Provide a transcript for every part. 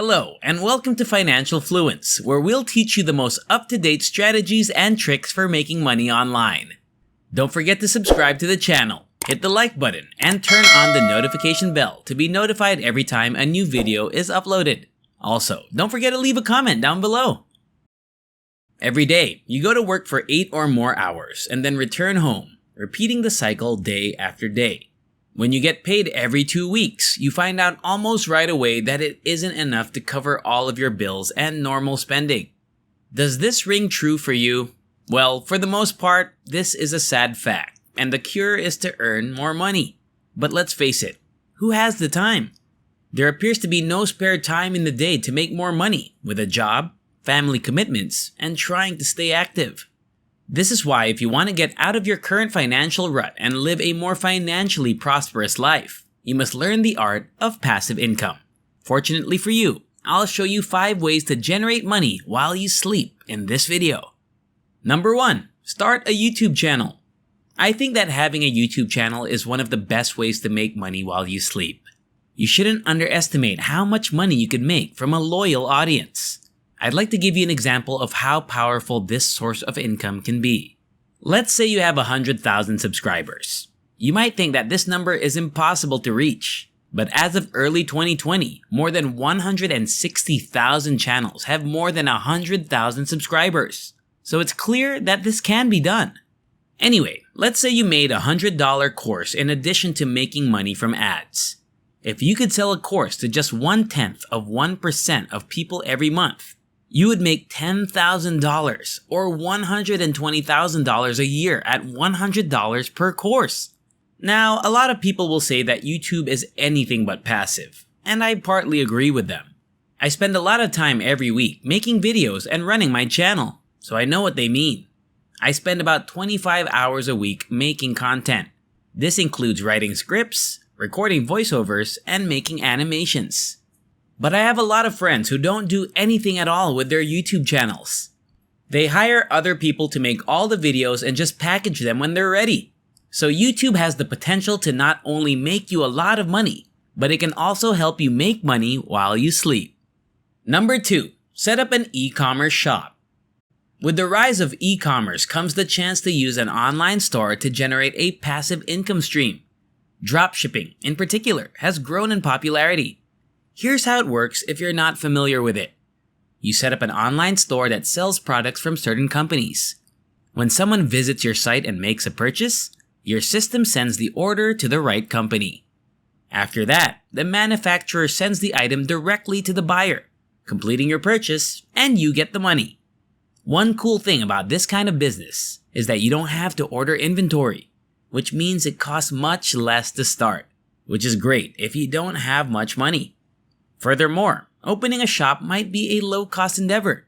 Hello, and welcome to Financial Fluence, where we'll teach you the most up-to-date strategies and tricks for making money online. Don't forget to subscribe to the channel, hit the like button, and turn on the notification bell to be notified every time a new video is uploaded. Also, don't forget to leave a comment down below. Every day, you go to work for 8 or more hours and then return home, repeating the cycle day after day. When you get paid every 2 weeks, you find out almost right away that it isn't enough to cover all of your bills and normal spending. Does this ring true for you? Well, for the most part, this is a sad fact, and the cure is to earn more money. But let's face it, who has the time? There appears to be no spare time in the day to make more money with a job, family commitments, and trying to stay active. This is why if you want to get out of your current financial rut and live a more financially prosperous life, you must learn the art of passive income. Fortunately for you, I'll show you 5 ways to generate money while you sleep in this video. Number 1. Start a YouTube channel. I think that having a YouTube channel is one of the best ways to make money while you sleep. You shouldn't underestimate how much money you could make from a loyal audience. I'd like to give you an example of how powerful this source of income can be. Let's say you have 100,000 subscribers. You might think that this number is impossible to reach, but as of early 2020, more than 160,000 channels have more than 100,000 subscribers. So it's clear that this can be done. Anyway, let's say you made a $100 course in addition to making money from ads. If you could sell a course to just 0.1% of people every month, you would make $10,000 or $120,000 a year at $100 per course. Now, a lot of people will say that YouTube is anything but passive, and I partly agree with them. I spend a lot of time every week making videos and running my channel, so I know what they mean. I spend about 25 hours a week making content. This includes writing scripts, recording voiceovers, and making animations. But I have a lot of friends who don't do anything at all with their YouTube channels. They hire other people to make all the videos and just package them when they're ready. So YouTube has the potential to not only make you a lot of money, but it can also help you make money while you sleep. Number 2. Set up an e-commerce shop. With the rise of e-commerce comes the chance to use an online store to generate a passive income stream. Dropshipping, in particular, has grown in popularity. Here's how it works if you're not familiar with it. You set up an online store that sells products from certain companies. When someone visits your site and makes a purchase, your system sends the order to the right company. After that, the manufacturer sends the item directly to the buyer, completing your purchase, and you get the money. One cool thing about this kind of business is that you don't have to order inventory, which means it costs much less to start, which is great if you don't have much money. Furthermore, opening a shop might be a low-cost endeavor.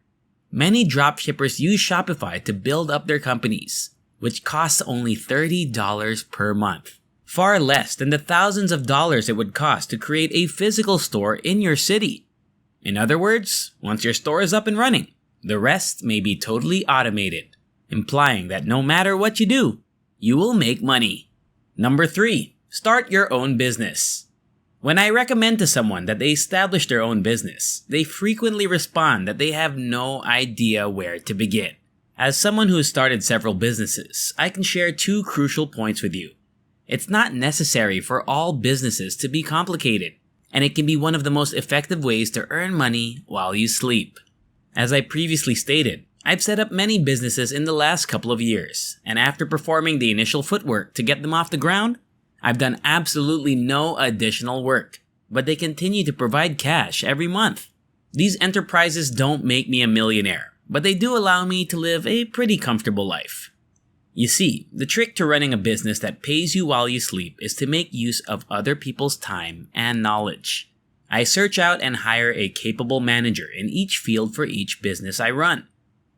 Many dropshippers use Shopify to build up their companies, which costs only $30 per month, far less than the thousands of dollars it would cost to create a physical store in your city. In other words, once your store is up and running, the rest may be totally automated, implying that no matter what you do, you will make money. Number 3. Start your own business. When I recommend to someone that they establish their own business, they frequently respond that they have no idea where to begin. As someone who has started several businesses, I can share 2 crucial points with you. It's not necessary for all businesses to be complicated, and it can be one of the most effective ways to earn money while you sleep. As I previously stated, I've set up many businesses in the last couple of years, and after performing the initial footwork to get them off the ground, I've done absolutely no additional work, but they continue to provide cash every month. These enterprises don't make me a millionaire, but they do allow me to live a pretty comfortable life. You see, the trick to running a business that pays you while you sleep is to make use of other people's time and knowledge. I search out and hire a capable manager in each field for each business I run.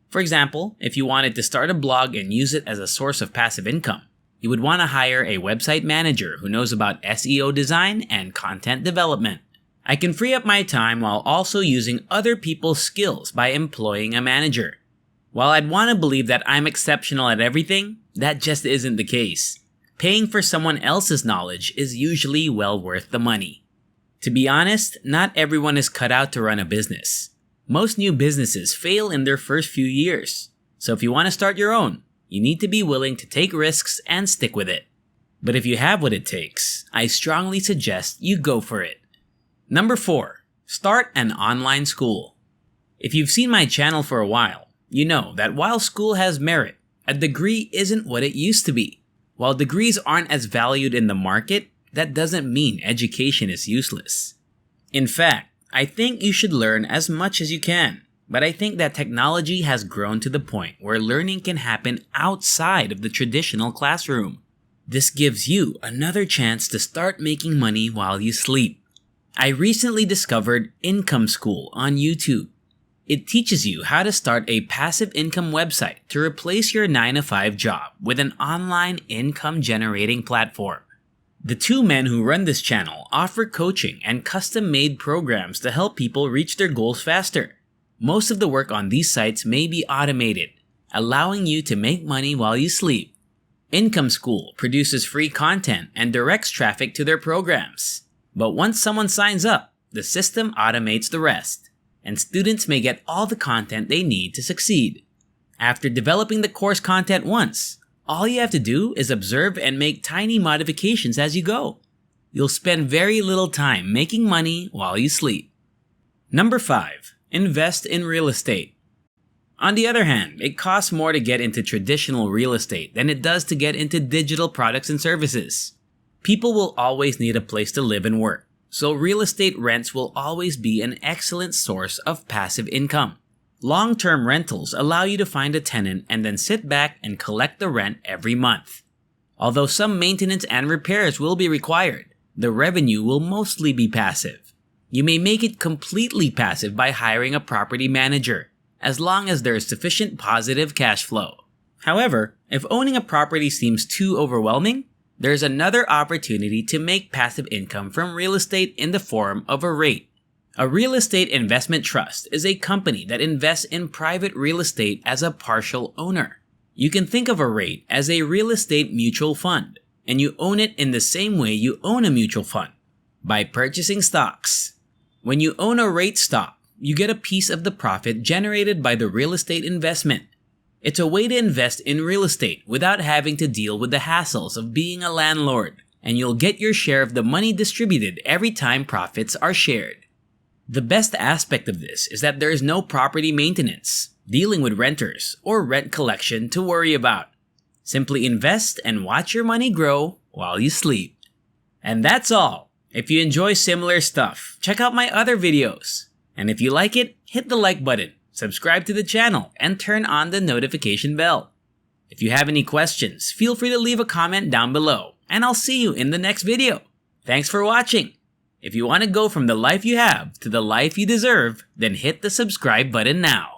For example, if you wanted to start a blog and use it as a source of passive income, you would want to hire a website manager who knows about SEO design and content development. I can free up my time while also using other people's skills by employing a manager. While I'd want to believe that I'm exceptional at everything, that just isn't the case. Paying for someone else's knowledge is usually well worth the money. To be honest, not everyone is cut out to run a business. Most new businesses fail in their first few years. So if you want to start your own, you need to be willing to take risks and stick with it. But if you have what it takes, I strongly suggest you go for it. Number 4. Start an online school. If you've seen my channel for a while, you know that while school has merit, a degree isn't what it used to be. While degrees aren't as valued in the market, that doesn't mean education is useless. In fact, I think you should learn as much as you can, but I think that technology has grown to the point where learning can happen outside of the traditional classroom. This gives you another chance to start making money while you sleep. I recently discovered Income School on YouTube. It teaches you how to start a passive income website to replace your 9-to-5 job with an online income generating platform. The two men who run this channel offer coaching and custom-made programs to help people reach their goals faster. Most of the work on these sites may be automated, allowing you to make money while you sleep. Income School produces free content and directs traffic to their programs. But once someone signs up, the system automates the rest, and students may get all the content they need to succeed. After developing the course content once, all you have to do is observe and make tiny modifications as you go. You'll spend very little time making money while you sleep. Number 5. Invest in real estate. On the other hand, it costs more to get into traditional real estate than it does to get into digital products and services. People will always need a place to live and work, so real estate rents will always be an excellent source of passive income. Long-term rentals allow you to find a tenant and then sit back and collect the rent every month. Although some maintenance and repairs will be required, the revenue will mostly be passive. You may make it completely passive by hiring a property manager, as long as there is sufficient positive cash flow. However, if owning a property seems too overwhelming, there's another opportunity to make passive income from real estate in the form of a REIT. A real estate investment trust is a company that invests in private real estate as a partial owner. You can think of a REIT as a real estate mutual fund, and you own it in the same way you own a mutual fund, by purchasing stocks. When you own a REIT stock, you get a piece of the profit generated by the real estate investment. It's a way to invest in real estate without having to deal with the hassles of being a landlord, and you'll get your share of the money distributed every time profits are shared. The best aspect of this is that there is no property maintenance, dealing with renters, or rent collection to worry about. Simply invest and watch your money grow while you sleep. And that's all. If you enjoy similar stuff, check out my other videos. And if you like it, hit the like button, subscribe to the channel, and turn on the notification bell. If you have any questions, feel free to leave a comment down below, and I'll see you in the next video. Thanks for watching. If you want to go from the life you have to the life you deserve, then hit the subscribe button now.